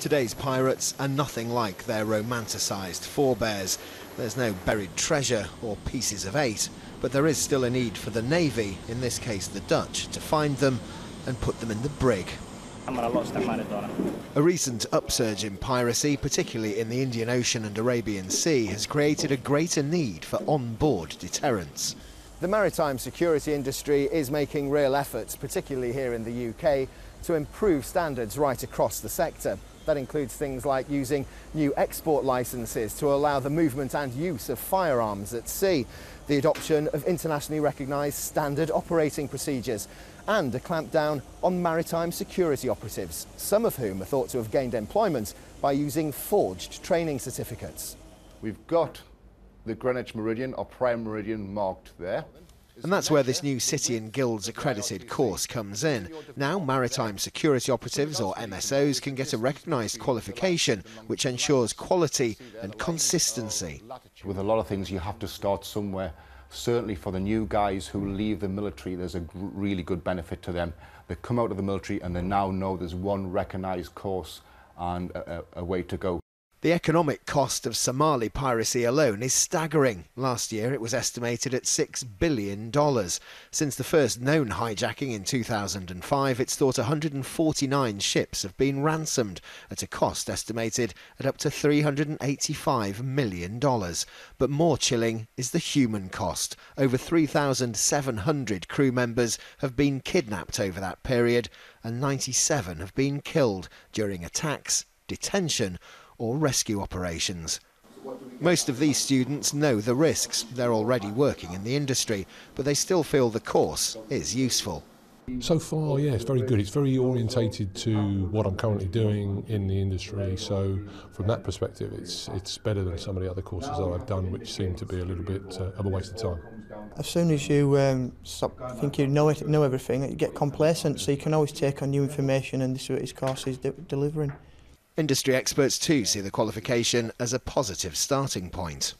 Today's pirates are nothing like their romanticised forebears. There's no buried treasure or pieces of eight, but there is still a need for the Navy, in this case the Dutch, to find them and put them in the brig. A recent upsurge in piracy, particularly in the Indian Ocean and Arabian Sea, has created a greater need for on-board deterrence. The maritime security industry is making real efforts, particularly here in the UK, to improve standards right across the sector. That includes things like using new export licences to allow the movement and use of firearms at sea, the adoption of internationally recognised standard operating procedures, and a clampdown on maritime security operatives, some of whom are thought to have gained employment by using forged training certificates. We've got the Greenwich Meridian, or Prime Meridian, marked there. And that's where this new City and Guilds accredited course comes in. Now maritime security operatives, or MSOs, can get a recognised qualification which ensures quality and consistency. With a lot of things you have to start somewhere. Certainly for the new guys who leave the military, there's a really good benefit to them. They come out of the military and they now know there's one recognised course and a way to go. The economic cost of Somali piracy alone is staggering. Last year it was estimated at $6 billion. Since the first known hijacking in 2005, it's thought 149 ships have been ransomed, at a cost estimated at up to $385 million. But more chilling is the human cost. Over 3,700 crew members have been kidnapped over that period, and 97 have been killed during attacks, detention, or rescue operations. Most of these students know the risks. They're already working in the industry, but they still feel the course is useful. So far, yeah, it's very good. It's very orientated to what I'm currently doing in the industry, so from that perspective it's better than some of the other courses that I've done, which seem to be a little bit of a waste of time. As soon as you stop thinking you know everything, you get complacent, so you can always take on new information, and this is what his course is delivering. Industry experts too see the qualification as a positive starting point.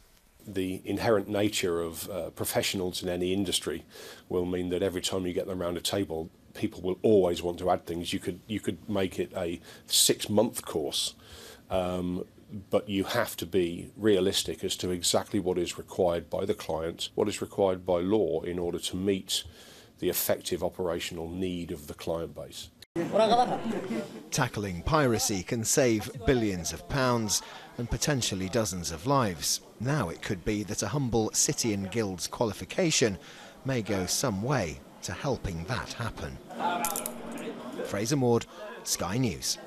The inherent nature of professionals in any industry will mean that every time you get them around a table, people will always want to add things. You could make it a 6-month course, but you have to be realistic as to exactly what is required by the client, what is required by law in order to meet the effective operational need of the client base. Tackling piracy can save billions of pounds and potentially dozens of lives. Now it could be that a humble City and Guilds qualification may go some way to helping that happen. Fraser Maud, Sky News.